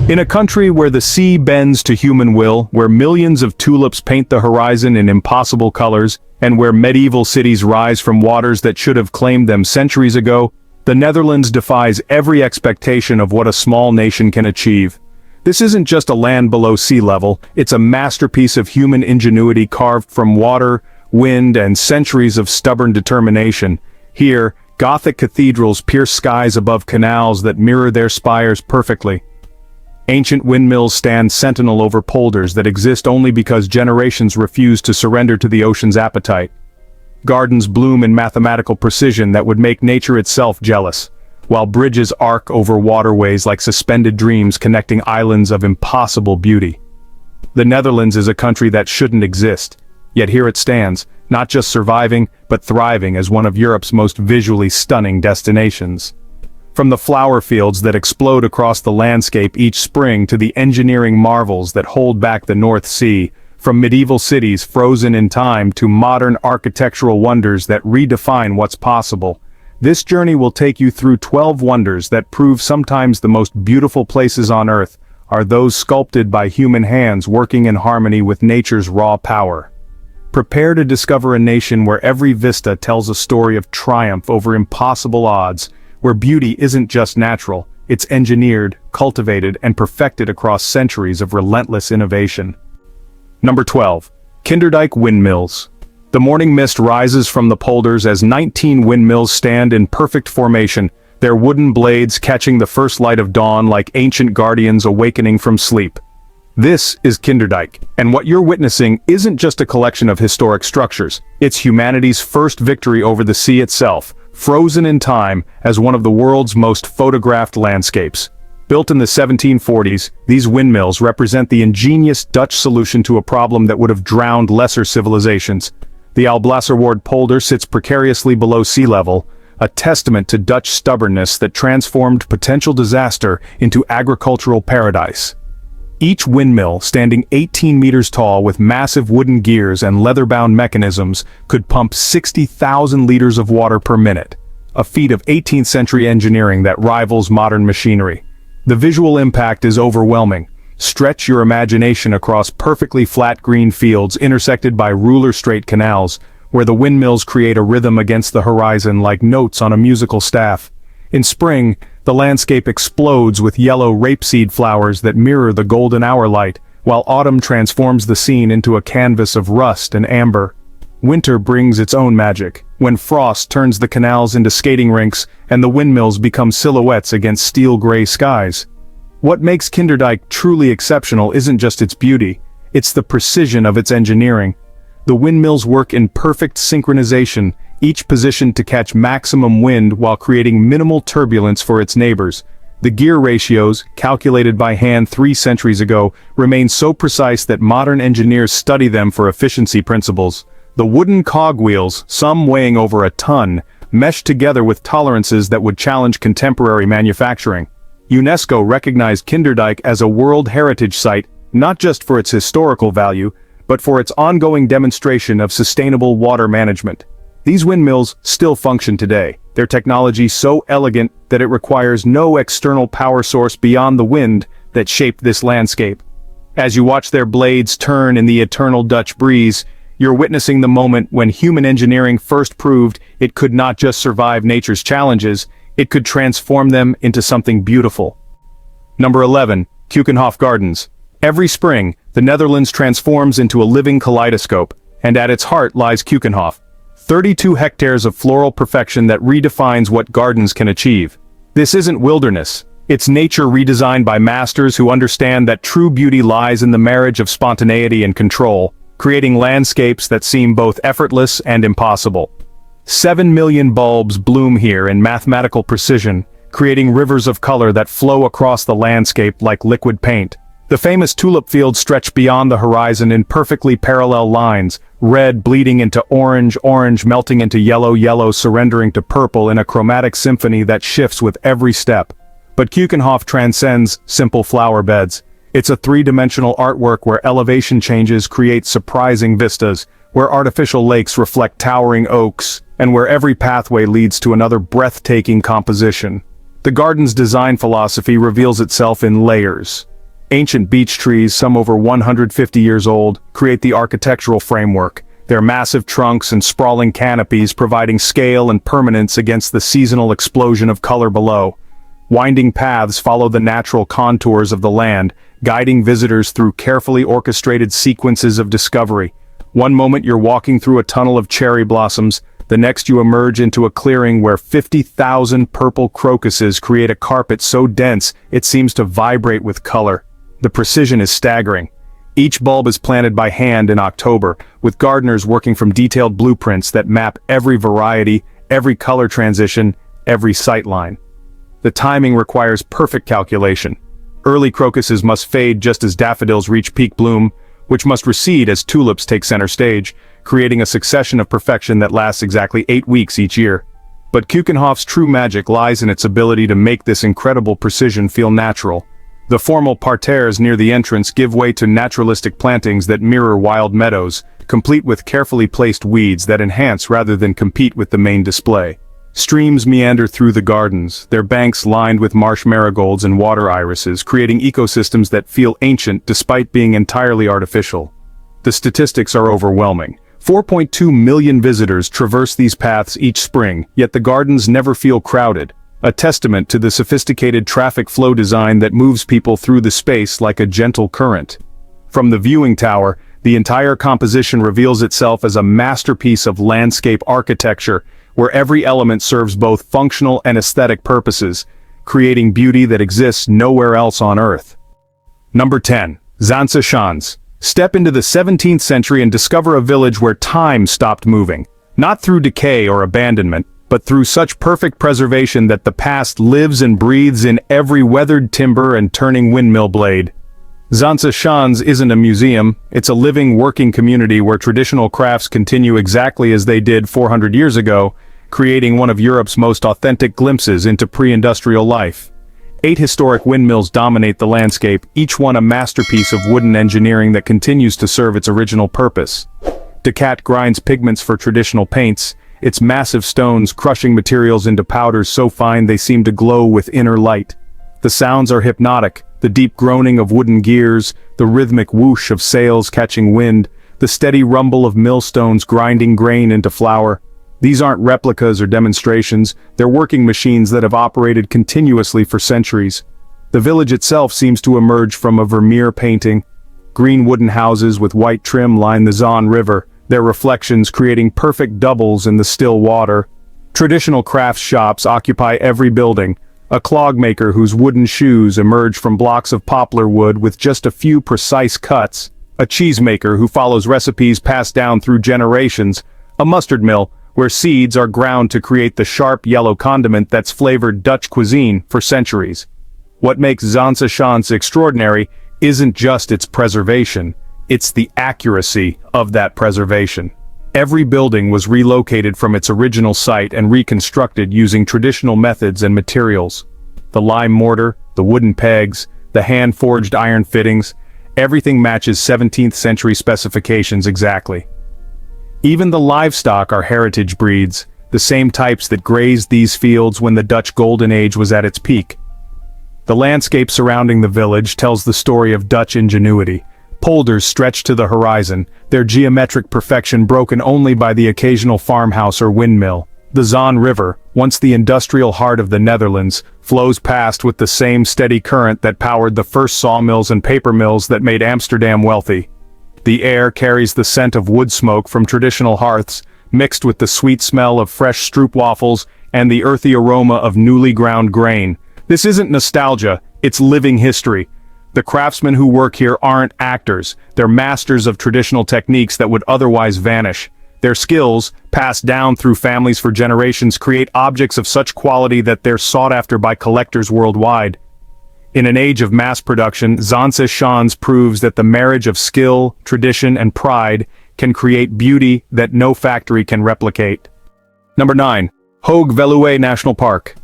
In a country where the sea bends to human will, where millions of tulips paint the horizon in impossible colors, and where medieval cities rise from waters that should have claimed them centuries ago, the Netherlands defies every expectation of what a small nation can achieve. This isn't just a land below sea level, it's a masterpiece of human ingenuity carved from water, wind, and centuries of stubborn determination. Here, Gothic cathedrals pierce skies above canals that mirror their spires perfectly. Ancient windmills stand sentinel over polders that exist only because generations refused to surrender to the ocean's appetite. Gardens bloom in mathematical precision that would make nature itself jealous, while bridges arc over waterways like suspended dreams connecting islands of impossible beauty. The Netherlands is a country that shouldn't exist, yet here it stands, not just surviving, but thriving as one of Europe's most visually stunning destinations. From the flower fields that explode across the landscape each spring to the engineering marvels that hold back the North Sea, from medieval cities frozen in time to modern architectural wonders that redefine what's possible, this journey will take you through 12 wonders that prove sometimes the most beautiful places on Earth are those sculpted by human hands working in harmony with nature's raw power. Prepare to discover a nation where every vista tells a story of triumph over impossible odds, where beauty isn't just natural, it's engineered, cultivated, and perfected across centuries of relentless innovation. Number 12. Kinderdijk Windmills. The morning mist rises from the polders as 19 windmills stand in perfect formation, their wooden blades catching the first light of dawn like ancient guardians awakening from sleep. This is Kinderdijk, and what you're witnessing isn't just a collection of historic structures, it's humanity's first victory over the sea itself, frozen in time as one of the world's most photographed landscapes. Built in the 1740s, these windmills represent the ingenious Dutch solution to a problem that would have drowned lesser civilizations. The Alblasserwaard polder sits precariously below sea level, a testament to Dutch stubbornness that transformed potential disaster into agricultural paradise. Each windmill, standing 18 meters tall with massive wooden gears and leather-bound mechanisms, could pump 60,000 liters of water per minute, a feat of 18th century engineering that rivals modern machinery. The visual impact is overwhelming. Stretch your imagination across perfectly flat green fields intersected by ruler-straight canals, where the windmills create a rhythm against the horizon like notes on a musical staff. In spring, the landscape explodes with yellow rapeseed flowers that mirror the golden hour light, while autumn transforms the scene into a canvas of rust and amber. Winter brings its own magic, when frost turns the canals into skating rinks and the windmills become silhouettes against steel-gray skies. What makes Kinderdijk truly exceptional isn't just its beauty, it's the precision of its engineering. The windmills work in perfect synchronization, each positioned to catch maximum wind while creating minimal turbulence for its neighbors. The gear ratios, calculated by hand 3 centuries ago, remain so precise that modern engineers study them for efficiency principles. The wooden cogwheels, some weighing over a ton, mesh together with tolerances that would challenge contemporary manufacturing. UNESCO recognized Kinderdijk as a World Heritage Site, not just for its historical value, but for its ongoing demonstration of sustainable water management. These windmills still function today, their technology so elegant that it requires no external power source beyond the wind that shaped this landscape. As you watch their blades turn in the eternal Dutch breeze, you're witnessing the moment when human engineering first proved it could not just survive nature's challenges, it could transform them into something beautiful. Number 11. Keukenhof Gardens. Every spring, the Netherlands transforms into a living kaleidoscope, and at its heart lies Keukenhof. 32 hectares of floral perfection that redefines what gardens can achieve. This isn't wilderness. It's nature redesigned by masters who understand that true beauty lies in the marriage of spontaneity and control, creating landscapes that seem both effortless and impossible. 7 million bulbs bloom here in mathematical precision, creating rivers of color that flow across the landscape like liquid paint. The famous tulip fields stretch beyond the horizon in perfectly parallel lines, red bleeding into orange, orange melting into yellow, yellow surrendering to purple in a chromatic symphony that shifts with every step. But Keukenhof transcends simple flower beds. It's a three-dimensional artwork where elevation changes create surprising vistas, where artificial lakes reflect towering oaks, and where every pathway leads to another breathtaking composition. The garden's design philosophy reveals itself in layers. Ancient beech trees, some over 150 years old, create the architectural framework, their massive trunks and sprawling canopies providing scale and permanence against the seasonal explosion of color below. Winding paths follow the natural contours of the land, guiding visitors through carefully orchestrated sequences of discovery. One moment you're walking through a tunnel of cherry blossoms, the next you emerge into a clearing where 50,000 purple crocuses create a carpet so dense it seems to vibrate with color. The precision is staggering. Each bulb is planted by hand in October, with gardeners working from detailed blueprints that map every variety, every color transition, every sightline. The timing requires perfect calculation. Early crocuses must fade just as daffodils reach peak bloom, which must recede as tulips take center stage, creating a succession of perfection that lasts exactly 8 weeks each year. But Keukenhof's true magic lies in its ability to make this incredible precision feel natural. The formal parterres near the entrance give way to naturalistic plantings that mirror wild meadows, complete with carefully placed weeds that enhance rather than compete with the main display. Streams meander through the gardens, their banks lined with marsh marigolds and water irises, creating ecosystems that feel ancient despite being entirely artificial. The statistics are overwhelming. 4.2 million visitors traverse these paths each spring, yet the gardens never feel crowded, a testament to the sophisticated traffic flow design that moves people through the space like a gentle current. From the viewing tower, the entire composition reveals itself as a masterpiece of landscape architecture, where every element serves both functional and aesthetic purposes, creating beauty that exists nowhere else on Earth. Number 10. Zansa Schans. Step into the 17th century and discover a village where time stopped moving, not through decay or abandonment, but through such perfect preservation that the past lives and breathes in every weathered timber and turning windmill blade. Zansa Schans isn't a museum, it's a living, working community where traditional crafts continue exactly as they did 400 years ago, creating one of Europe's most authentic glimpses into pre-industrial life. 8 historic windmills dominate the landscape, each one a masterpiece of wooden engineering that continues to serve its original purpose. Decat grinds pigments for traditional paints, its massive stones crushing materials into powders so fine they seem to glow with inner light. The sounds are hypnotic, the deep groaning of wooden gears, the rhythmic whoosh of sails catching wind, the steady rumble of millstones grinding grain into flour. These aren't replicas or demonstrations, they're working machines that have operated continuously for centuries. The village itself seems to emerge from a Vermeer painting. Green wooden houses with white trim line the Zaan River, their reflections creating perfect doubles in the still water. Traditional crafts shops occupy every building. A clogmaker whose wooden shoes emerge from blocks of poplar wood with just a few precise cuts. A cheesemaker who follows recipes passed down through generations. A mustard mill, where seeds are ground to create the sharp yellow condiment that's flavored Dutch cuisine for centuries. What makes Zansa Schans extraordinary isn't just its preservation, it's the accuracy of that preservation. Every building was relocated from its original site and reconstructed using traditional methods and materials. The lime mortar, the wooden pegs, the hand-forged iron fittings, everything matches 17th century specifications exactly. Even the livestock are heritage breeds, the same types that grazed these fields when the Dutch Golden Age was at its peak. The landscape surrounding the village tells the story of Dutch ingenuity. Polders stretch to the horizon, their geometric perfection broken only by the occasional farmhouse or windmill. The Zaan River, once the industrial heart of the Netherlands, flows past with the same steady current that powered the first sawmills and paper mills that made Amsterdam wealthy. The air carries the scent of wood smoke from traditional hearths, mixed with the sweet smell of fresh stroopwafels and the earthy aroma of newly ground grain. This isn't nostalgia, it's living history. The craftsmen who work here aren't actors, they're masters of traditional techniques that would otherwise vanish. Their skills, passed down through families for generations, create objects of such quality that they're sought after by collectors worldwide. In an age of mass production, Zansa Schans proves that the marriage of skill, tradition, and pride can create beauty that no factory can replicate. Number 9. Hoge Veluwe National Park.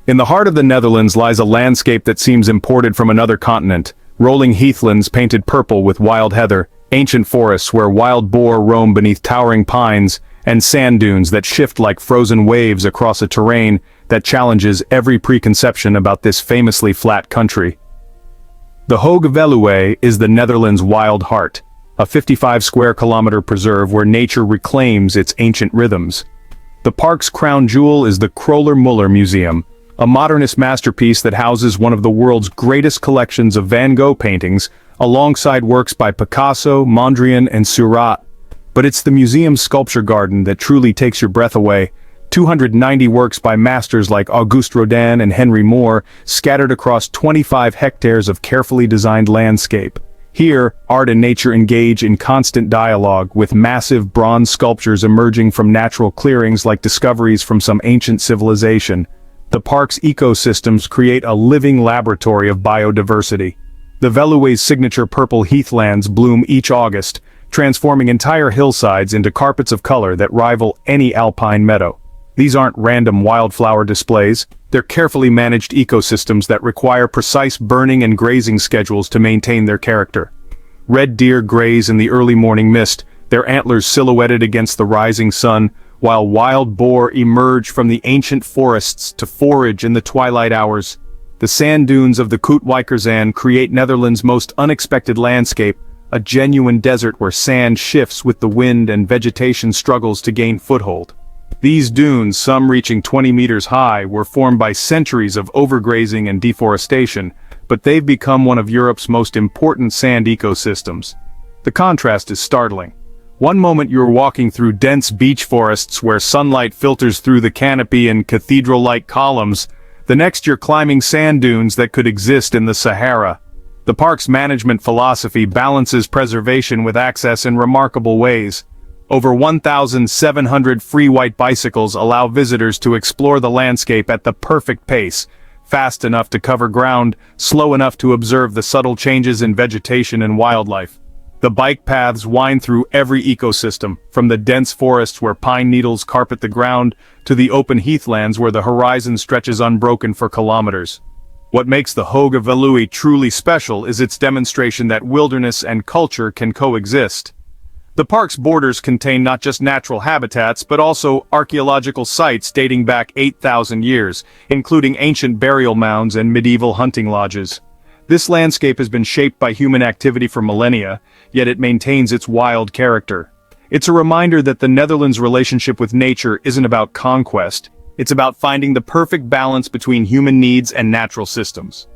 In the heart of the Netherlands lies a landscape that seems imported from another continent. Rolling heathlands painted purple with wild heather, ancient forests where wild boar roam beneath towering pines, and sand dunes that shift like frozen waves across a terrain that challenges every preconception about this famously flat country. The Hoge Veluwe is the Netherlands' wild heart, a 55-square-kilometer preserve where nature reclaims its ancient rhythms. The park's crown jewel is the Kröller-Müller Museum, a modernist masterpiece that houses one of the world's greatest collections of Van Gogh paintings, alongside works by Picasso, Mondrian, and Seurat. But it's the museum's sculpture garden that truly takes your breath away. 290 works by masters like Auguste Rodin and Henry Moore, scattered across 25 hectares of carefully designed landscape. Here, art and nature engage in constant dialogue, with massive bronze sculptures emerging from natural clearings like discoveries from some ancient civilization. The park's ecosystems create a living laboratory of biodiversity. The Veluwe's signature purple heathlands bloom each August, transforming entire hillsides into carpets of color that rival any alpine meadow. These aren't random wildflower displays, they're carefully managed ecosystems that require precise burning and grazing schedules to maintain their character. Red deer graze in the early morning mist, their antlers silhouetted against the rising sun, while wild boar emerge from the ancient forests to forage in the twilight hours. The sand dunes of the Kootwijkerzand create Netherlands' most unexpected landscape, a genuine desert where sand shifts with the wind and vegetation struggles to gain foothold. These dunes, some reaching 20 meters high, were formed by centuries of overgrazing and deforestation, but they've become one of Europe's most important sand ecosystems. The contrast is startling. One moment you're walking through dense beech forests where sunlight filters through the canopy in cathedral-like columns, the next you're climbing sand dunes that could exist in the Sahara. The park's management philosophy balances preservation with access in remarkable ways. Over 1,700 free white bicycles allow visitors to explore the landscape at the perfect pace, fast enough to cover ground, slow enough to observe the subtle changes in vegetation and wildlife. The bike paths wind through every ecosystem, from the dense forests where pine needles carpet the ground, to the open heathlands where the horizon stretches unbroken for kilometers. What makes the Hoge Veluwe truly special is its demonstration that wilderness and culture can coexist. The park's borders contain not just natural habitats but also archaeological sites dating back 8,000 years, including ancient burial mounds and medieval hunting lodges. This landscape has been shaped by human activity for millennia, yet it maintains its wild character. It's a reminder that the Netherlands' relationship with nature isn't about conquest, it's about finding the perfect balance between human needs and natural systems.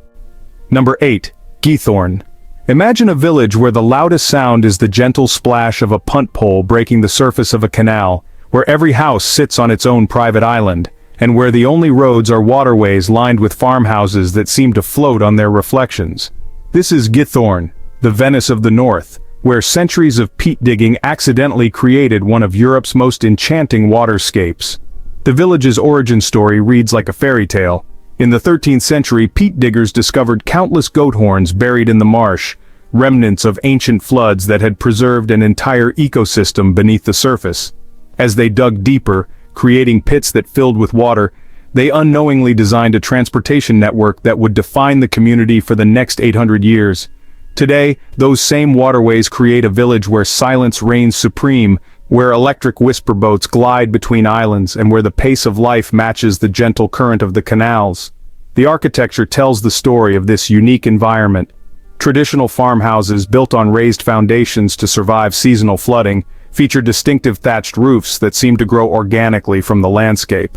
Number 8. Geethorn. Imagine a village where the loudest sound is the gentle splash of a punt pole breaking the surface of a canal, where every house sits on its own private island, and where the only roads are waterways lined with farmhouses that seem to float on their reflections. This is Geethorn, the Venice of the North, where centuries of peat digging accidentally created one of Europe's most enchanting waterscapes. The village's origin story reads like a fairy tale. In the 13th century, peat diggers discovered countless goat horns buried in the marsh, remnants of ancient floods that had preserved an entire ecosystem beneath the surface. As they dug deeper, creating pits that filled with water, they unknowingly designed a transportation network that would define the community for the next 800 years. Today, those same waterways create a village where silence reigns supreme, where electric whisper boats glide between islands, and where the pace of life matches the gentle current of the canals. The architecture tells the story of this unique environment. Traditional farmhouses built on raised foundations to survive seasonal flooding feature distinctive thatched roofs that seem to grow organically from the landscape.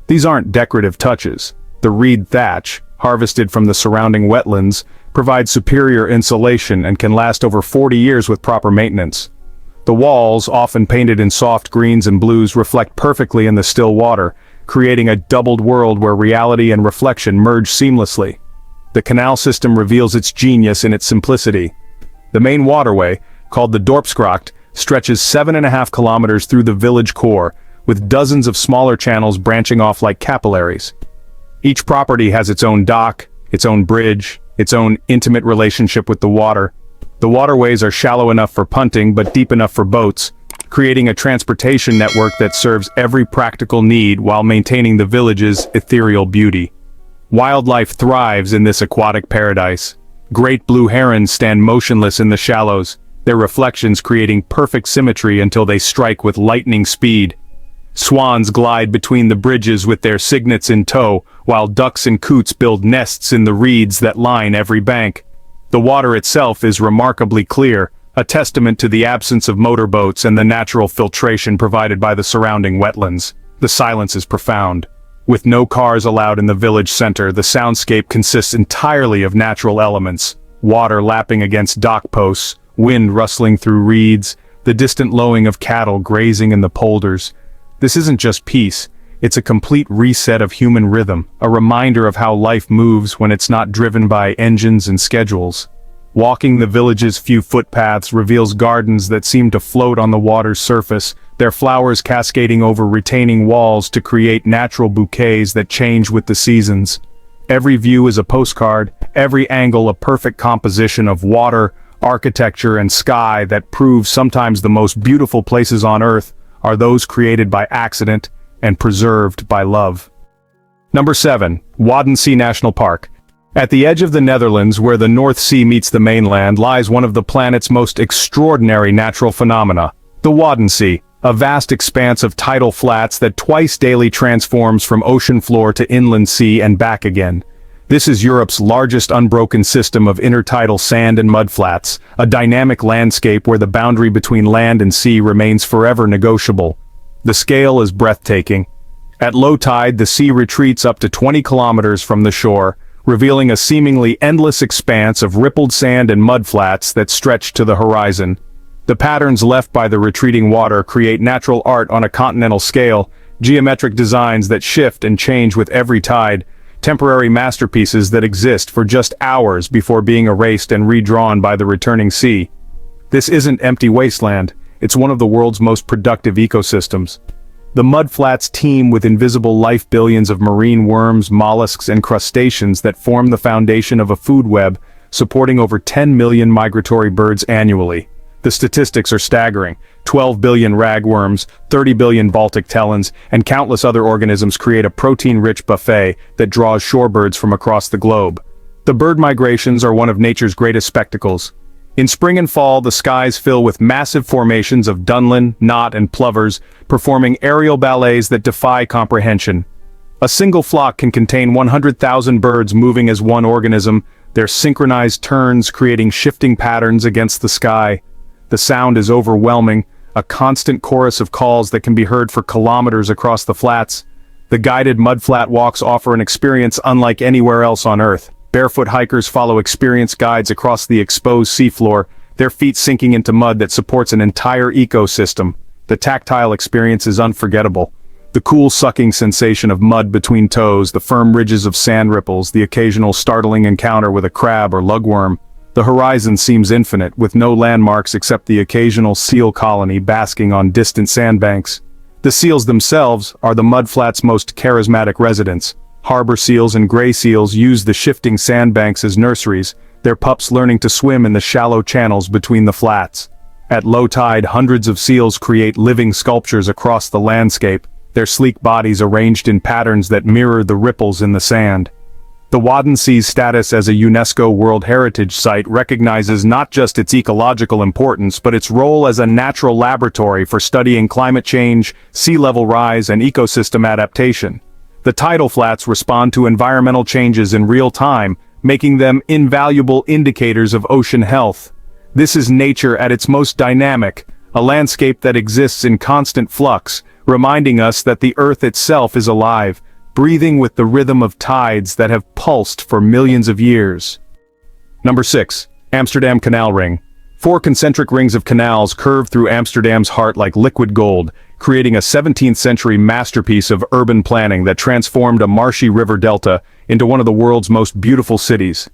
These aren't decorative touches. The reed thatch, harvested from the surrounding wetlands, provides superior insulation and can last over 40 years with proper maintenance. The walls, often painted in soft greens and blues, reflect perfectly in the still water, creating a doubled world where reality and reflection merge seamlessly. The canal system reveals its genius in its simplicity. The main waterway, called the Dorpsgracht, stretches 7.5 kilometers through the village core, with dozens of smaller channels branching off like capillaries. Each property has its own dock, its own bridge, its own intimate relationship with the water. The waterways are shallow enough for punting but deep enough for boats, creating a transportation network that serves every practical need while maintaining the village's ethereal beauty. Wildlife thrives in this aquatic paradise. Great blue herons stand motionless in the shallows, their reflections creating perfect symmetry until they strike with lightning speed. Swans glide between the bridges with their cygnets in tow, while ducks and coots build nests in the reeds that line every bank. The water itself is remarkably clear, a testament to the absence of motorboats and the natural filtration provided by the surrounding wetlands. The silence is profound. With no cars allowed in the village center, the soundscape consists entirely of natural elements: water lapping against dock posts, wind rustling through reeds, the distant lowing of cattle grazing in the polders. This isn't just peace, it's a complete reset of human rhythm, a reminder of how life moves when it's not driven by engines and schedules. Walking the village's few footpaths reveals gardens that seem to float on the water's surface, their flowers cascading over retaining walls to create natural bouquets that change with the seasons. Every view is a postcard, every angle a perfect composition of water, architecture, and sky that proves sometimes the most beautiful places on Earth are those created by accident and preserved by love. Number 7. Waddenzee National Park. At the edge of the Netherlands, where the North Sea meets the mainland, lies one of the planet's most extraordinary natural phenomena, the Waddenzee, a vast expanse of tidal flats that twice daily transforms from ocean floor to inland sea and back again. This is Europe's largest unbroken system of intertidal sand and mudflats, a dynamic landscape where the boundary between land and sea remains forever negotiable. The scale is breathtaking. At low tide, the sea retreats up to 20 kilometers from the shore, revealing a seemingly endless expanse of rippled sand and mudflats that stretch to the horizon. The patterns left by the retreating water create natural art on a continental scale, geometric designs that shift and change with every tide, temporary masterpieces that exist for just hours before being erased and redrawn by the returning sea. This isn't empty wasteland, it's one of the world's most productive ecosystems. The mudflats teem with invisible life, billions of marine worms, mollusks, and crustaceans that form the foundation of a food web, supporting over 10 million migratory birds annually. The statistics are staggering. 12 billion ragworms, 30 billion Baltic telons, and countless other organisms create a protein-rich buffet that draws shorebirds from across the globe. The bird migrations are one of nature's greatest spectacles. In spring and fall, the skies fill with massive formations of dunlin, knot, and plovers, performing aerial ballets that defy comprehension. A single flock can contain 100,000 birds moving as one organism, their synchronized turns creating shifting patterns against the sky. The sound is overwhelming, a constant chorus of calls that can be heard for kilometers across the flats. The guided mudflat walks offer an experience unlike anywhere else on Earth. Barefoot hikers follow experienced guides across the exposed seafloor, their feet sinking into mud that supports an entire ecosystem. The tactile experience is unforgettable. The cool sucking sensation of mud between toes, the firm ridges of sand ripples, the occasional startling encounter with a crab or lugworm. The horizon seems infinite, with no landmarks except the occasional seal colony basking on distant sandbanks. The seals themselves are the mudflat's most charismatic residents. Harbor seals and gray seals use the shifting sandbanks as nurseries, their pups learning to swim in the shallow channels between the flats. At low tide, hundreds of seals create living sculptures across the landscape, their sleek bodies arranged in patterns that mirror the ripples in the sand. The Waddensee's status as a UNESCO World Heritage Site recognizes not just its ecological importance but its role as a natural laboratory for studying climate change, sea level rise, and ecosystem adaptation. The tidal flats respond to environmental changes in real time, making them invaluable indicators of ocean health. This is nature at its most dynamic, a landscape that exists in constant flux, reminding us that the Earth itself is alive, breathing with the rhythm of tides that have pulsed for millions of years. Number 6. Amsterdam Canal Ring. 4 concentric rings of canals curve through Amsterdam's heart like liquid gold, creating a 17th-century masterpiece of urban planning that transformed a marshy river delta into one of the world's most beautiful cities.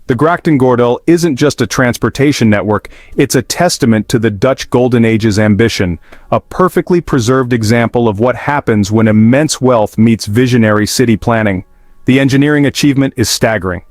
The Grachtengordel isn't just a transportation network, it's a testament to the Dutch Golden Age's ambition, a perfectly preserved example of what happens when immense wealth meets visionary city planning. The engineering achievement is staggering.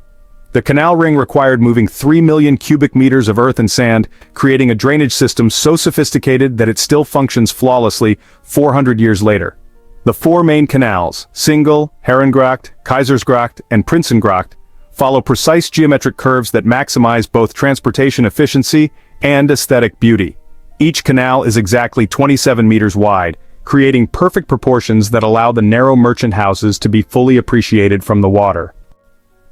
The canal ring required moving 3 million cubic meters of earth and sand, creating a drainage system so sophisticated that it still functions flawlessly 400 years later. The 4 main canals, Singel, Herengracht, Keizersgracht, and Prinsengracht, follow precise geometric curves that maximize both transportation efficiency and aesthetic beauty. Each canal is exactly 27 meters wide, creating perfect proportions that allow the narrow merchant houses to be fully appreciated from the water.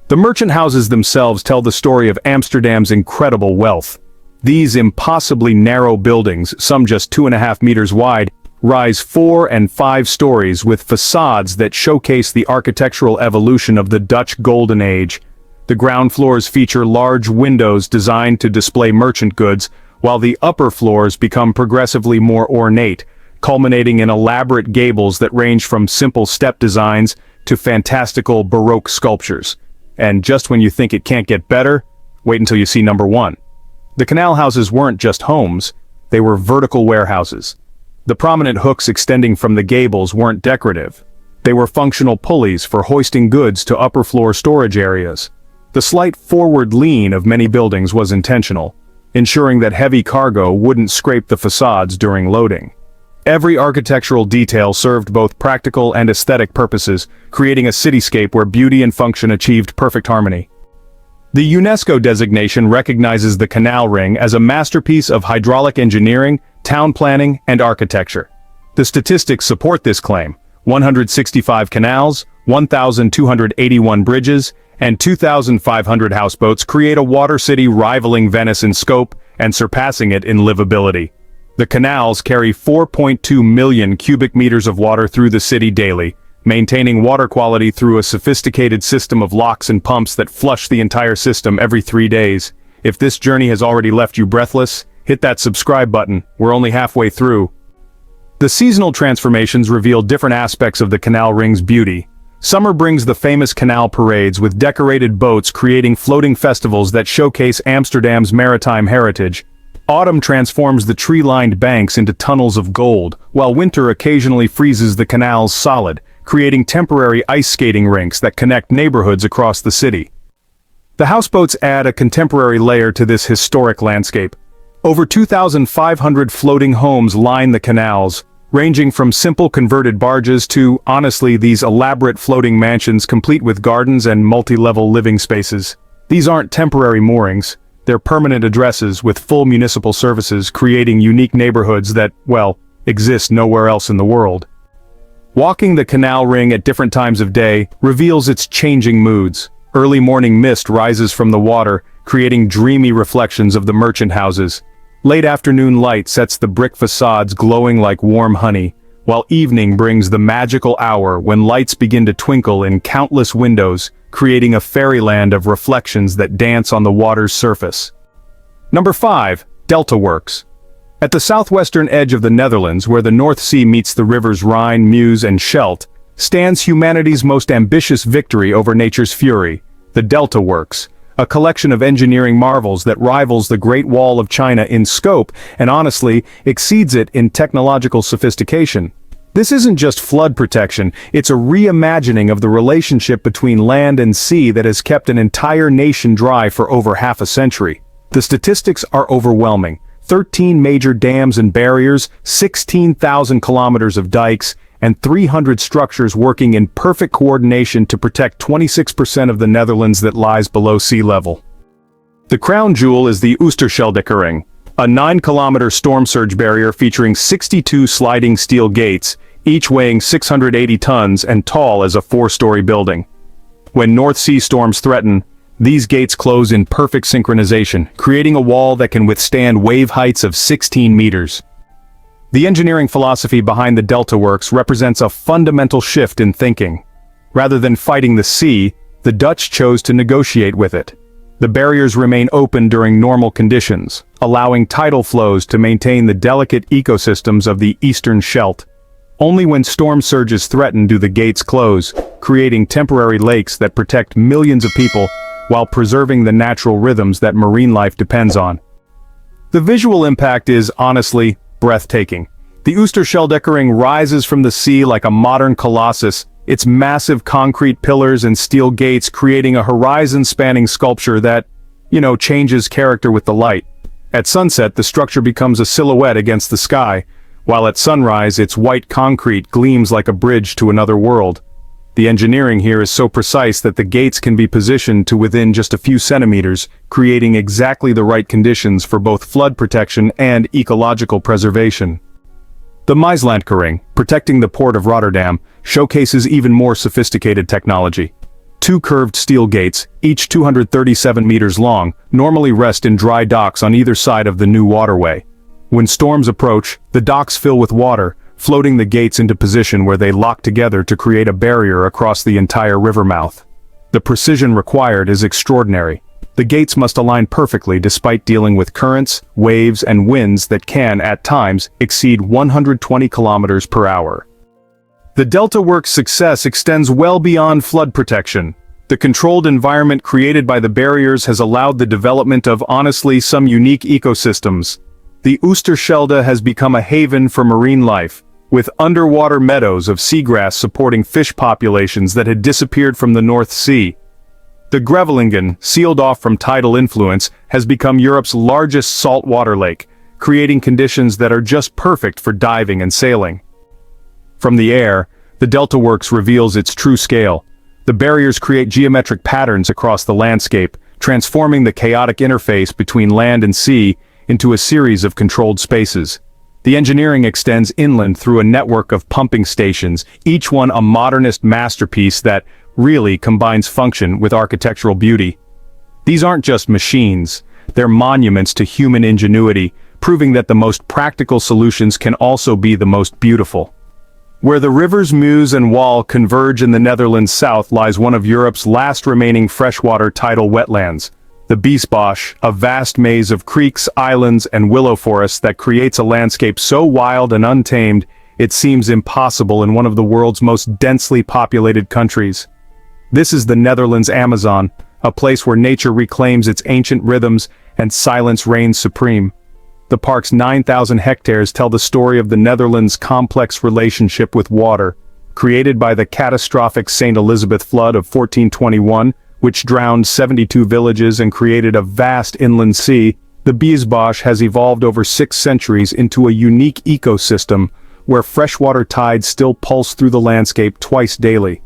The merchant houses themselves tell the story of Amsterdam's incredible wealth. These impossibly narrow buildings, some just 2.5 meters wide, rise 4 and 5 stories with facades that showcase the architectural evolution of the Dutch Golden Age. The ground floors feature large windows designed to display merchant goods, while the upper floors become progressively more ornate, culminating in elaborate gables that range from simple step designs to fantastical Baroque sculptures. And just when you think it can't get better, wait until you see number 1. The canal houses weren't just homes, they were vertical warehouses. The prominent hooks extending from the gables weren't decorative. They were functional pulleys for hoisting goods to upper floor storage areas. The slight forward lean of many buildings was intentional, ensuring that heavy cargo wouldn't scrape the facades during loading. Every architectural detail served both practical and aesthetic purposes, creating a cityscape where beauty and function achieved perfect harmony. The UNESCO designation recognizes the canal ring as a masterpiece of hydraulic engineering, town planning, and architecture. The statistics support this claim: 165 canals, 1,281 bridges, and 2,500 houseboats create a water city rivaling Venice in scope and surpassing it in livability. The canals carry 4.2 million cubic meters of water through the city daily, maintaining water quality through a sophisticated system of locks and pumps that flush the entire system every 3 days. If this journey has already left you breathless, hit that subscribe button, we're only halfway through. The seasonal transformations reveal different aspects of the canal ring's beauty. Summer brings the famous canal parades with decorated boats creating floating festivals that showcase Amsterdam's maritime heritage. Autumn transforms the tree-lined banks into tunnels of gold, while winter occasionally freezes the canals solid, creating temporary ice skating rinks that connect neighborhoods across the city. The houseboats add a contemporary layer to this historic landscape. Over 2,500 floating homes line the canals, ranging from simple converted barges to, honestly, these elaborate floating mansions complete with gardens and multi-level living spaces. These aren't temporary moorings, they're permanent addresses with full municipal services, creating unique neighborhoods that, well, exist nowhere else in the world. Walking the canal ring at different times of day reveals its changing moods. Early morning mist rises from the water, creating dreamy reflections of the merchant houses. Late afternoon light sets the brick facades glowing like warm honey, while evening brings the magical hour when lights begin to twinkle in countless windows, creating a fairyland of reflections that dance on the water's surface. Number 5. Delta Works. At the southwestern edge of the Netherlands, where the North Sea meets the rivers Rhine, Meuse, and Scheldt, stands humanity's most ambitious victory over nature's fury, the Delta Works, a collection of engineering marvels that rivals the Great Wall of China in scope and honestly exceeds it in technological sophistication. This isn't just flood protection, it's a reimagining of the relationship between land and sea that has kept an entire nation dry for over half a century. The statistics are overwhelming. 13 major dams and barriers, 16,000 kilometers of dikes, and 300 structures working in perfect coordination to protect 26% of the Netherlands that lies below sea level. The crown jewel is the Oosterscheldekering, a 9-kilometer storm surge barrier featuring 62 sliding steel gates, each weighing 680 tons and tall as a 4-story building. When North Sea storms threaten, these gates close in perfect synchronization, creating a wall that can withstand wave heights of 16 meters. The engineering philosophy behind the Delta Works represents a fundamental shift in thinking. Rather than fighting the sea, the Dutch chose to negotiate with it. The barriers remain open during normal conditions, allowing tidal flows to maintain the delicate ecosystems of the Eastern Scheldt. Only when storm surges threaten do the gates close, creating temporary lakes that protect millions of people while preserving the natural rhythms that marine life depends on. The visual impact is, honestly, breathtaking. The Oosterscheldekering rises from the sea like a modern colossus, its massive concrete pillars and steel gates creating a horizon-spanning sculpture that, changes character with the light. At sunset, the structure becomes a silhouette against the sky, while at sunrise its white concrete gleams like a bridge to another world. The engineering here is so precise that the gates can be positioned to within just a few centimeters, creating exactly the right conditions for both flood protection and ecological preservation. The Maaslandkering, protecting the port of Rotterdam, showcases even more sophisticated technology. Two curved steel gates, each 237 meters long, normally rest in dry docks on either side of the new waterway. When storms approach, the docks fill with water, floating the gates into position where they lock together to create a barrier across the entire river mouth. The precision required is extraordinary. The gates must align perfectly despite dealing with currents, waves, and winds that can, at times, exceed 120 kilometers per hour. The Delta Works' success extends well beyond flood protection. The controlled environment created by the barriers has allowed the development of, honestly, some unique ecosystems. The Oosterschelde has become a haven for marine life, with underwater meadows of seagrass supporting fish populations that had disappeared from the North Sea. The Grevelingen, sealed off from tidal influence, has become Europe's largest saltwater lake, creating conditions that are just perfect for diving and sailing. From the air, the Delta Works reveals its true scale. The barriers create geometric patterns across the landscape, transforming the chaotic interface between land and sea into a series of controlled spaces. The engineering extends inland through a network of pumping stations, each one a modernist masterpiece that really combines function with architectural beauty. These aren't just machines, they're monuments to human ingenuity, proving that the most practical solutions can also be the most beautiful. Where the rivers Meuse and Waal converge in the Netherlands south lies one of Europe's last remaining freshwater tidal wetlands, the Biesbosch, a vast maze of creeks, islands, and willow forests that creates a landscape so wild and untamed it seems impossible in one of the world's most densely populated countries. This is the Netherlands' Amazon, a place where nature reclaims its ancient rhythms and silence reigns supreme. The park's 9,000 hectares tell the story of the Netherlands' complex relationship with water, created by the catastrophic St. Elizabeth flood of 1421, which drowned 72 villages and created a vast inland sea. The Biesbosch has evolved over 6 centuries into a unique ecosystem, where freshwater tides still pulse through the landscape twice daily.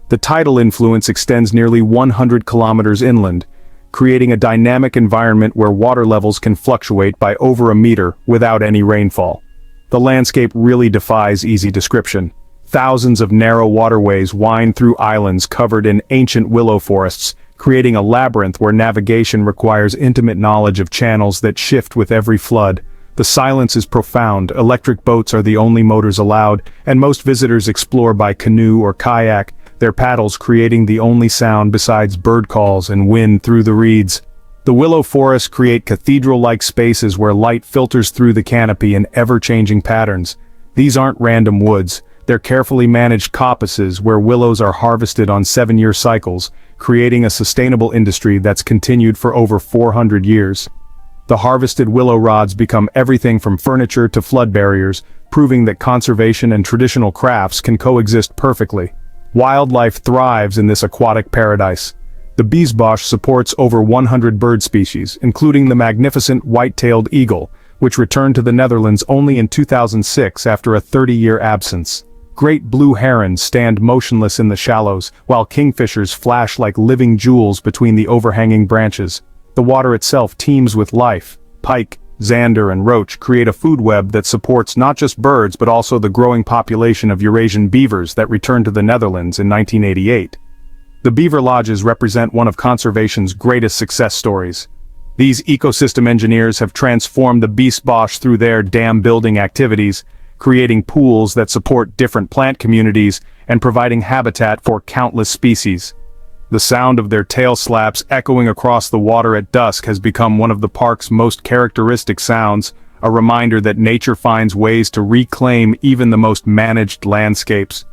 The tidal influence extends nearly 100 kilometers inland, creating a dynamic environment where water levels can fluctuate by over a meter without any rainfall. The landscape really defies easy description. Thousands of narrow waterways wind through islands covered in ancient willow forests, creating a labyrinth where navigation requires intimate knowledge of channels that shift with every flood. The silence is profound, electric boats are the only motors allowed, and most visitors explore by canoe or kayak, their paddles creating the only sound besides bird calls and wind through the reeds. The willow forests create cathedral-like spaces where light filters through the canopy in ever-changing patterns. These aren't random woods, they're carefully managed coppices where willows are harvested on 7-year cycles, creating a sustainable industry that's continued for over 400 years. The harvested willow rods become everything from furniture to flood barriers, proving that conservation and traditional crafts can coexist perfectly. Wildlife thrives in this aquatic paradise. The Biesbosch supports over 100 bird species, including the magnificent white-tailed eagle, which returned to the Netherlands only in 2006 after a 30-year absence. Great blue herons stand motionless in the shallows, while kingfishers flash like living jewels between the overhanging branches. The water itself teems with life. Pike, zander, and roach create a food web that supports not just birds but also the growing population of Eurasian beavers that returned to the Netherlands in 1988. The beaver lodges represent one of conservation's greatest success stories. These ecosystem engineers have transformed the Biesbosch through their dam-building activities, creating pools that support different plant communities and providing habitat for countless species. The sound of their tail slaps echoing across the water at dusk has become one of the park's most characteristic sounds, a reminder that nature finds ways to reclaim even the most managed landscapes.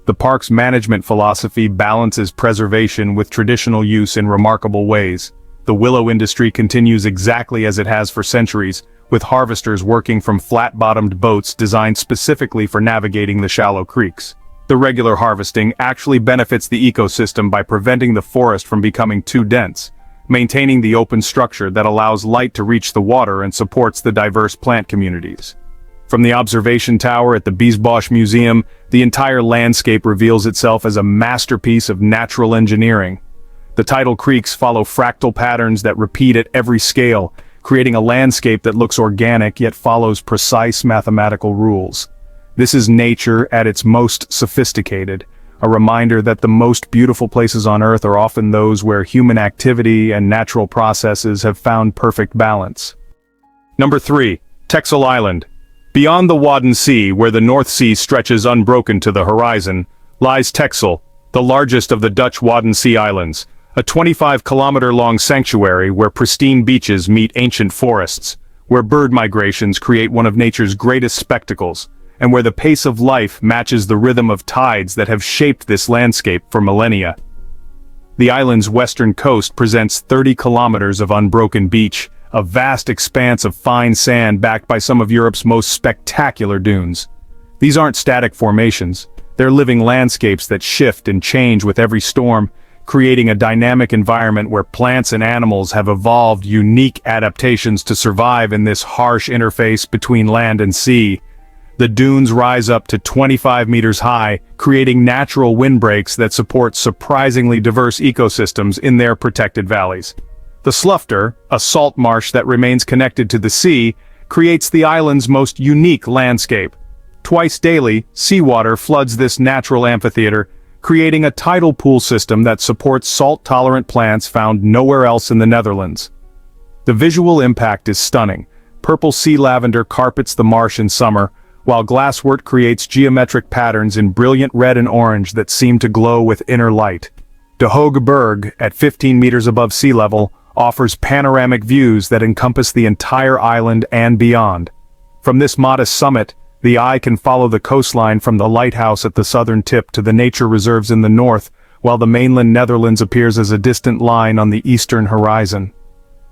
The park's management philosophy balances preservation with traditional use in remarkable ways. The willow industry continues exactly as it has for centuries, with harvesters working from flat-bottomed boats designed specifically for navigating the shallow creeks. The regular harvesting actually benefits the ecosystem by preventing the forest from becoming too dense, maintaining the open structure that allows light to reach the water and supports the diverse plant communities. From the observation tower at the Biesbosch Museum, the entire landscape reveals itself as a masterpiece of natural engineering. The tidal creeks follow fractal patterns that repeat at every scale, creating a landscape that looks organic yet follows precise mathematical rules. This is nature at its most sophisticated, a reminder that the most beautiful places on Earth are often those where human activity and natural processes have found perfect balance. Number 3. Texel Island. Beyond the Wadden Sea, where the North Sea stretches unbroken to the horizon, lies Texel, the largest of the Dutch Wadden Sea Islands, a 25-kilometer-long sanctuary where pristine beaches meet ancient forests, where bird migrations create one of nature's greatest spectacles, and where the pace of life matches the rhythm of tides that have shaped this landscape for millennia. The island's western coast presents 30 kilometers of unbroken beach, a vast expanse of fine sand backed by some of Europe's most spectacular dunes. These aren't static formations, they're living landscapes that shift and change with every storm, creating a dynamic environment where plants and animals have evolved unique adaptations to survive in this harsh interface between land and sea. The dunes rise up to 25 meters high, creating natural windbreaks that support surprisingly diverse ecosystems in their protected valleys. The Slufter, a salt marsh that remains connected to the sea, creates the island's most unique landscape. Twice daily, seawater floods this natural amphitheater, creating a tidal pool system that supports salt-tolerant plants found nowhere else in the Netherlands. The visual impact is stunning. Purple sea lavender carpets the marsh in summer, while glasswort creates geometric patterns in brilliant red and orange that seem to glow with inner light. De Hoge Berg, at 15 meters above sea level, offers panoramic views that encompass the entire island and beyond. From this modest summit, the eye can follow the coastline from the lighthouse at the southern tip to the nature reserves in the north, while the mainland Netherlands appears as a distant line on the eastern horizon.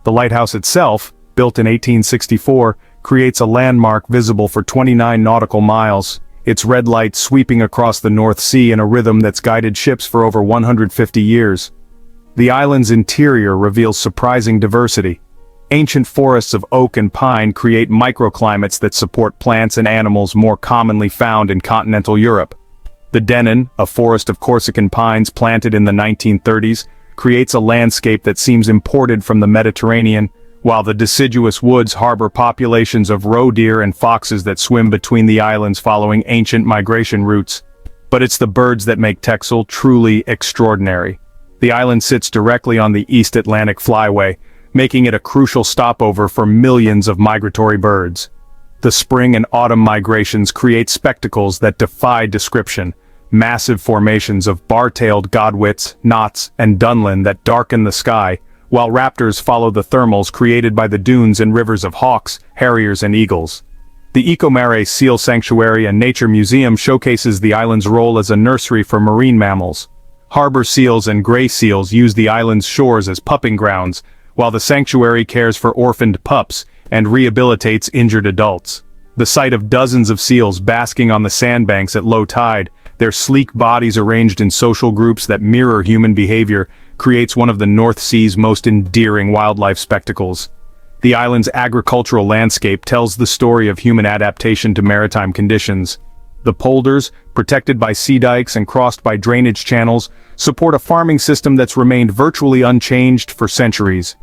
The lighthouse itself, built in 1864, creates a landmark visible for 29 nautical miles, its red light sweeping across the North Sea in a rhythm that's guided ships for over 150 years. The island's interior reveals surprising diversity. Ancient forests of oak and pine create microclimates that support plants and animals more commonly found in continental Europe. The Dennen, a forest of Corsican pines planted in the 1930s, creates a landscape that seems imported from the Mediterranean, while the deciduous woods harbor populations of roe deer and foxes that swim between the islands following ancient migration routes. But it's the birds that make Texel truly extraordinary. The island sits directly on the East Atlantic Flyway, making it a crucial stopover for millions of migratory birds. The spring and autumn migrations create spectacles that defy description, massive formations of bar-tailed godwits, knots, and dunlin that darken the sky, while raptors follow the thermals created by the dunes and rivers of hawks, harriers, and eagles. The Ecomare Seal Sanctuary and Nature Museum showcases the island's role as a nursery for marine mammals. Harbor seals and gray seals use the island's shores as pupping grounds, while the sanctuary cares for orphaned pups and rehabilitates injured adults. The sight of dozens of seals basking on the sandbanks at low tide, their sleek bodies arranged in social groups that mirror human behavior, creates one of the North Sea's most endearing wildlife spectacles. The island's agricultural landscape tells the story of human adaptation to maritime conditions. The polders, protected by sea dikes and crossed by drainage channels, support a farming system that's remained virtually unchanged for centuries.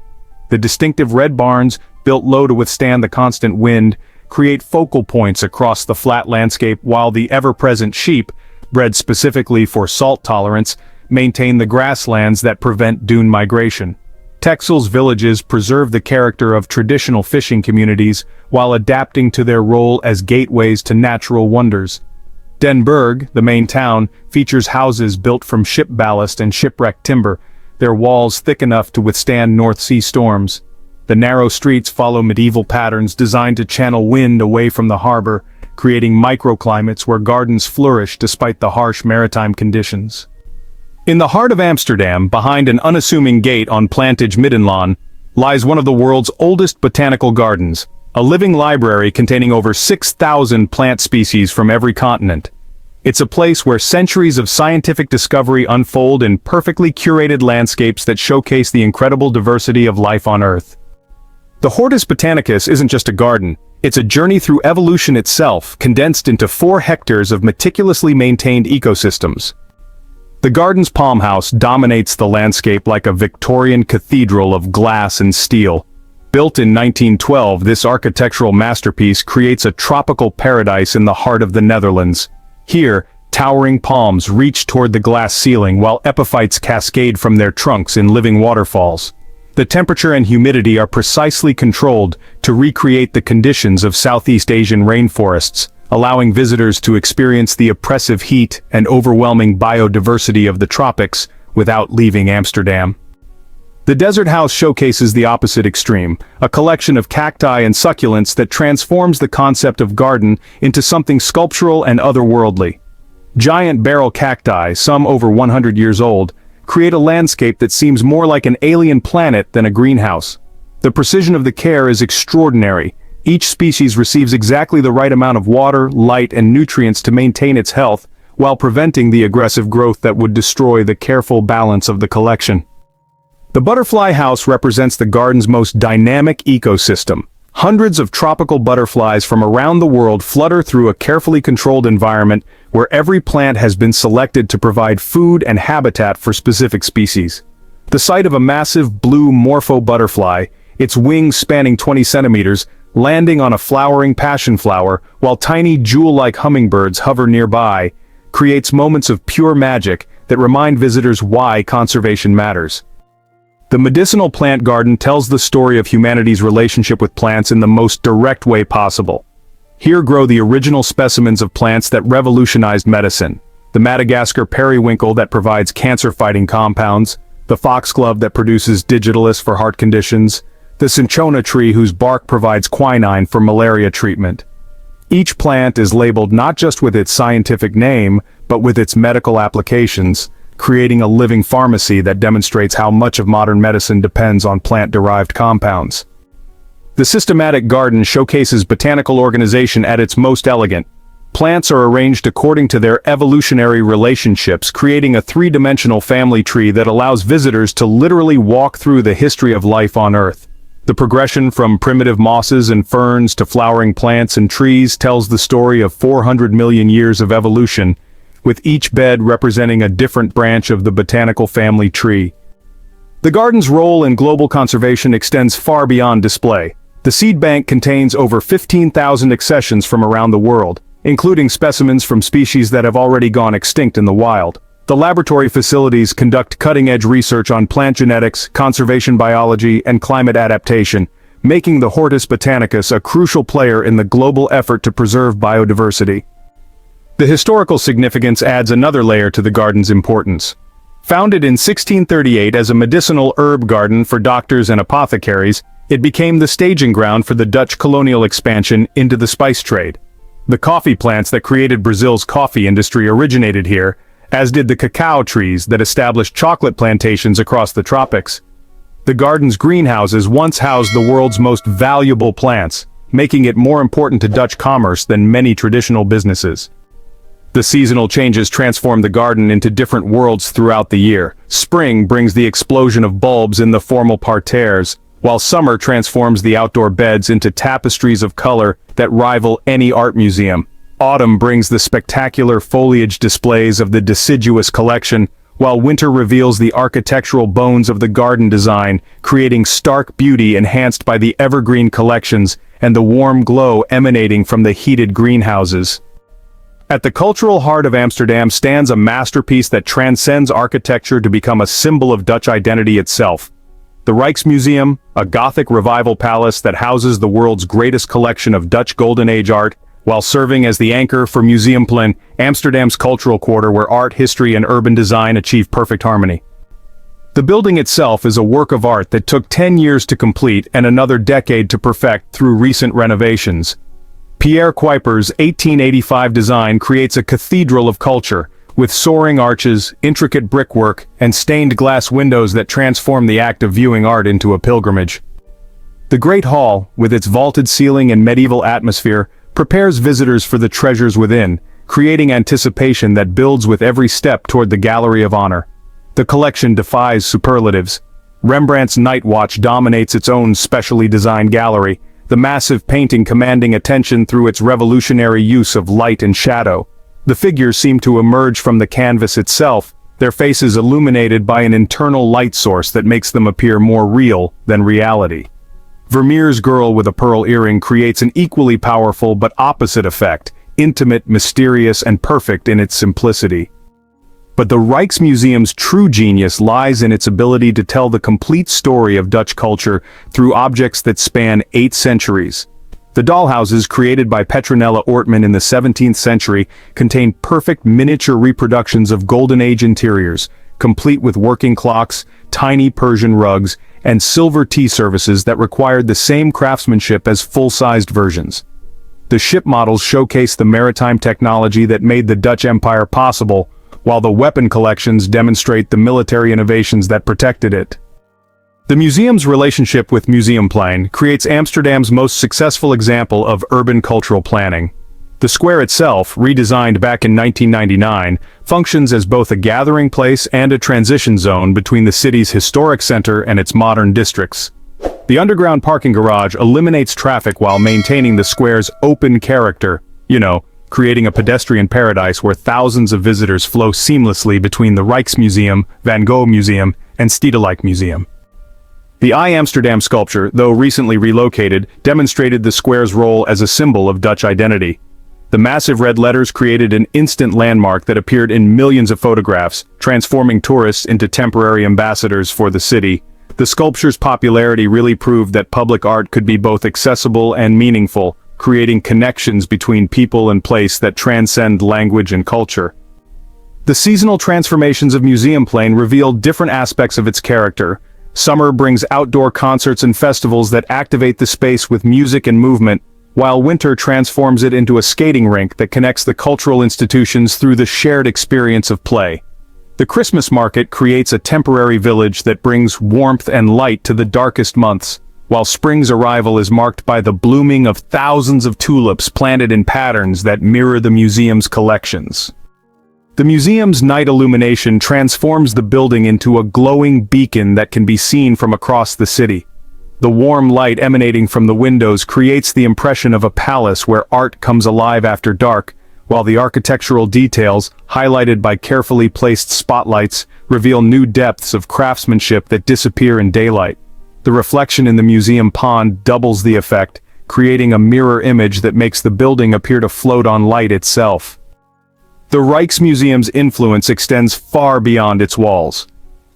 The distinctive red barns, built low to withstand the constant wind, create focal points across the flat landscape, while the ever-present sheep, bred specifically for salt tolerance, maintain the grasslands that prevent dune migration. Texel's villages preserve the character of traditional fishing communities while adapting to their role as gateways to natural wonders. Den Burg, the main town, features houses built from ship ballast and shipwreck timber, their walls thick enough to withstand North Sea storms. The narrow streets follow medieval patterns designed to channel wind away from the harbor, creating microclimates where gardens flourish despite the harsh maritime conditions. In the heart of Amsterdam, behind an unassuming gate on Plantage Middenlaan, lies one of the world's oldest botanical gardens, a living library containing over 6,000 plant species from every continent. It's a place where centuries of scientific discovery unfold in perfectly curated landscapes that showcase the incredible diversity of life on Earth. The Hortus Botanicus isn't just a garden, it's a journey through evolution itself, condensed into 4 hectares of meticulously maintained ecosystems. The garden's palm house dominates the landscape like a Victorian cathedral of glass and steel. Built in 1912, this architectural masterpiece creates a tropical paradise in the heart of the Netherlands. Here, Towering palms reach toward the glass ceiling while epiphytes cascade from their trunks in living waterfalls. The temperature and humidity are precisely controlled to recreate the conditions of Southeast Asian rainforests, allowing visitors to experience the oppressive heat and overwhelming biodiversity of the tropics without leaving Amsterdam. The desert house showcases the opposite extreme, a collection of cacti and succulents that transforms the concept of garden into something sculptural and otherworldly. Giant barrel cacti, some over 100 years old, create a landscape that seems more like an alien planet than a greenhouse. The precision of the care is extraordinary. Each species receives exactly the right amount of water, light, and nutrients to maintain its health, while preventing the aggressive growth that would destroy the careful balance of the collection. The butterfly house represents the garden's most dynamic ecosystem. Hundreds of tropical butterflies from around the world flutter through a carefully controlled environment where every plant has been selected to provide food and habitat for specific species. The sight of a massive blue morpho butterfly, its wings spanning 20 centimeters, landing on a flowering passion flower while tiny jewel-like hummingbirds hover nearby, creates moments of pure magic that remind visitors why conservation matters. The medicinal plant garden tells the story of humanity's relationship with plants in the most direct way possible. Here grow the original specimens of plants that revolutionized medicine: the Madagascar periwinkle that provides cancer-fighting compounds, the foxglove that produces digitalis for heart conditions, the cinchona tree whose bark provides quinine for malaria treatment. Each plant is labeled not just with its scientific name, but with its medical applications, creating a living pharmacy that demonstrates how much of modern medicine depends on plant-derived compounds. The systematic garden showcases botanical organization at its most elegant. Plants are arranged according to their evolutionary relationships, creating a three-dimensional family tree that allows visitors to literally walk through the history of life on Earth. The progression from primitive mosses and ferns to flowering plants and trees tells the story of 400 million years of evolution, with each bed representing a different branch of the botanical family tree. The garden's role in global conservation extends far beyond display. The seed bank contains over 15,000 accessions from around the world, including specimens from species that have already gone extinct in the wild. The laboratory facilities conduct cutting-edge research on plant genetics, conservation biology, and climate adaptation, making the Hortus botanicus a crucial player in the global effort to preserve biodiversity. The historical significance adds another layer to the garden's importance. Founded in 1638 as a medicinal herb garden for doctors and apothecaries, it became the staging ground for the Dutch colonial expansion into the spice trade. The coffee plants that created Brazil's coffee industry originated here, as did the cacao trees that established chocolate plantations across the tropics. The garden's greenhouses once housed the world's most valuable plants, making it more important to Dutch commerce than many traditional businesses. The seasonal changes transform the garden into different worlds throughout the year. Spring brings the explosion of bulbs in the formal parterres, while summer transforms the outdoor beds into tapestries of color that rival any art museum. Autumn brings the spectacular foliage displays of the deciduous collection, while winter reveals the architectural bones of the garden design, creating stark beauty enhanced by the evergreen collections and the warm glow emanating from the heated greenhouses. At the cultural heart of Amsterdam stands a masterpiece that transcends architecture to become a symbol of Dutch identity itself. The Rijksmuseum, a Gothic revival palace that houses the world's greatest collection of Dutch Golden Age art, while serving as the anchor for Museumplein, Amsterdam's cultural quarter where art, history, and urban design achieve perfect harmony. The building itself is a work of art that took 10 years to complete and another decade to perfect through recent renovations. Pierre Kuiper's 1885 design creates a cathedral of culture, with soaring arches, intricate brickwork, and stained glass windows that transform the act of viewing art into a pilgrimage. The Great Hall, with its vaulted ceiling and medieval atmosphere, prepares visitors for the treasures within, creating anticipation that builds with every step toward the Gallery of Honor. The collection defies superlatives. Rembrandt's Night Watch dominates its own specially designed gallery, the massive painting commanding attention through its revolutionary use of light and shadow. The figures seem to emerge from the canvas itself, their faces illuminated by an internal light source that makes them appear more real than reality. Vermeer's girl with a pearl earring creates an equally powerful but opposite effect, intimate, mysterious, and perfect in its simplicity. But the Rijksmuseum's true genius lies in its ability to tell the complete story of Dutch culture through objects that span 8 centuries. The dollhouses created by Petronella Ortmann in the 17th century contain perfect miniature reproductions of Golden Age interiors, complete with working clocks, tiny Persian rugs, and silver tea services that required the same craftsmanship as full-sized versions. The ship models showcase the maritime technology that made the Dutch Empire possible, while the weapon collections demonstrate the military innovations that protected it. The museum's relationship with Museumplein creates Amsterdam's most successful example of urban cultural planning. The square itself, redesigned back in 1999, functions as both a gathering place and a transition zone between the city's historic center and its modern districts. The underground parking garage eliminates traffic while maintaining the square's open character, creating a pedestrian paradise where thousands of visitors flow seamlessly between the Rijksmuseum, Van Gogh Museum, and Stedelijk Museum. The I Amsterdam sculpture, though recently relocated, demonstrated the square's role as a symbol of Dutch identity. The massive red letters created an instant landmark that appeared in millions of photographs, transforming tourists into temporary ambassadors for the city. The sculpture's popularity really proved that public art could be both accessible and meaningful, creating connections between people and place that transcend language and culture. The seasonal transformations of Museumplein reveal different aspects of its character. Summer brings outdoor concerts and festivals that activate the space with music and movement, while winter transforms it into a skating rink that connects the cultural institutions through the shared experience of play. The Christmas market creates a temporary village that brings warmth and light to the darkest months, while spring's arrival is marked by the blooming of thousands of tulips planted in patterns that mirror the museum's collections. The museum's night illumination transforms the building into a glowing beacon that can be seen from across the city. The warm light emanating from the windows creates the impression of a palace where art comes alive after dark, while the architectural details, highlighted by carefully placed spotlights, reveal new depths of craftsmanship that disappear in daylight. The reflection in the museum pond doubles the effect, creating a mirror image that makes the building appear to float on light itself. The Rijksmuseum's influence extends far beyond its walls.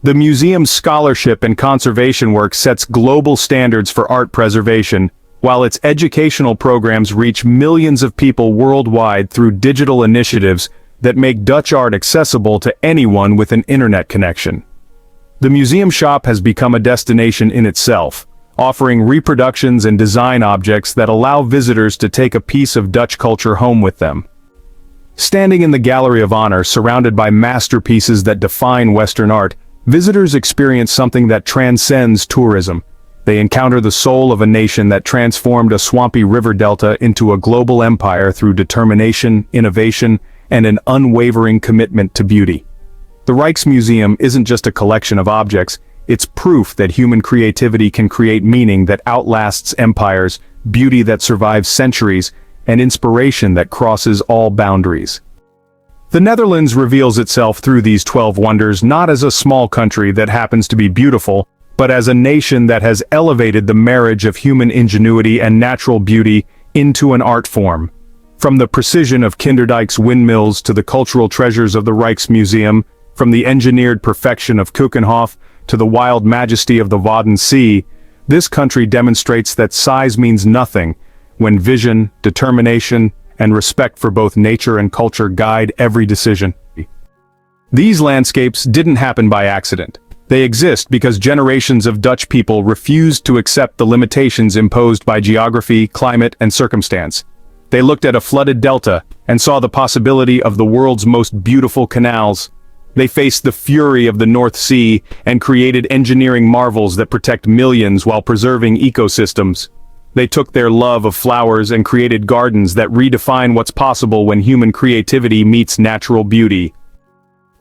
The museum's scholarship and conservation work sets global standards for art preservation, while its educational programs reach millions of people worldwide through digital initiatives that make Dutch art accessible to anyone with an internet connection. The museum shop has become a destination in itself, offering reproductions and design objects that allow visitors to take a piece of Dutch culture home with them. Standing in the Gallery of Honor surrounded by masterpieces that define Western art, visitors experience something that transcends tourism. They encounter the soul of a nation that transformed a swampy river delta into a global empire through determination, innovation, and an unwavering commitment to beauty. The Rijksmuseum isn't just a collection of objects, it's proof that human creativity can create meaning that outlasts empires, beauty that survives centuries, and inspiration that crosses all boundaries. The Netherlands reveals itself through these 12 wonders not as a small country that happens to be beautiful, but as a nation that has elevated the marriage of human ingenuity and natural beauty into an art form. From the precision of Kinderdijk's windmills to the cultural treasures of the Rijksmuseum, from the engineered perfection of Keukenhof to the wild majesty of the Wadden Sea, this country demonstrates that size means nothing when vision, determination, and respect for both nature and culture guide every decision. These landscapes didn't happen by accident. They exist because generations of Dutch people refused to accept the limitations imposed by geography, climate, and circumstance. They looked at a flooded delta and saw the possibility of the world's most beautiful canals. They faced the fury of the North Sea and created engineering marvels that protect millions while preserving ecosystems. They took their love of flowers and created gardens that redefine what's possible when human creativity meets natural beauty.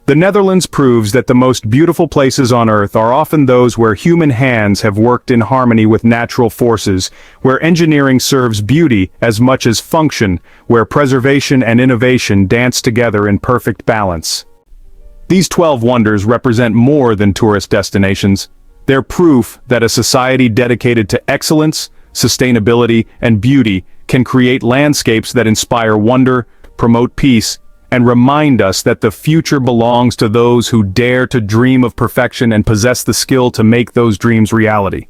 The Netherlands proves that the most beautiful places on Earth are often those where human hands have worked in harmony with natural forces, where engineering serves beauty as much as function, where preservation and innovation dance together in perfect balance. These 12 wonders represent more than tourist destinations. They're proof that a society dedicated to excellence, sustainability, and beauty can create landscapes that inspire wonder, promote peace, and remind us that the future belongs to those who dare to dream of perfection and possess the skill to make those dreams reality.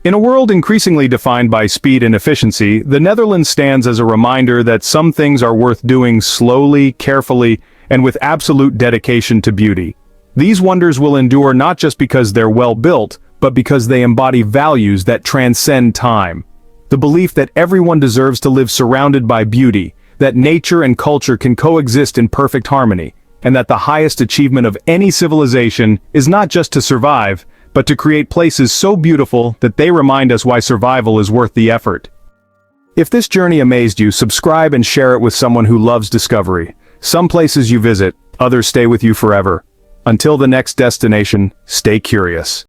In a world increasingly defined by speed and efficiency, the Netherlands stands as a reminder that some things are worth doing slowly, carefully, and with absolute dedication to beauty. These wonders will endure not just because they're well built, but because they embody values that transcend time. The belief that everyone deserves to live surrounded by beauty, that nature and culture can coexist in perfect harmony, and that the highest achievement of any civilization is not just to survive, but to create places so beautiful that they remind us why survival is worth the effort. If this journey amazed you, subscribe and share it with someone who loves discovery. Some places you visit, others stay with you forever. Until the next destination, stay curious.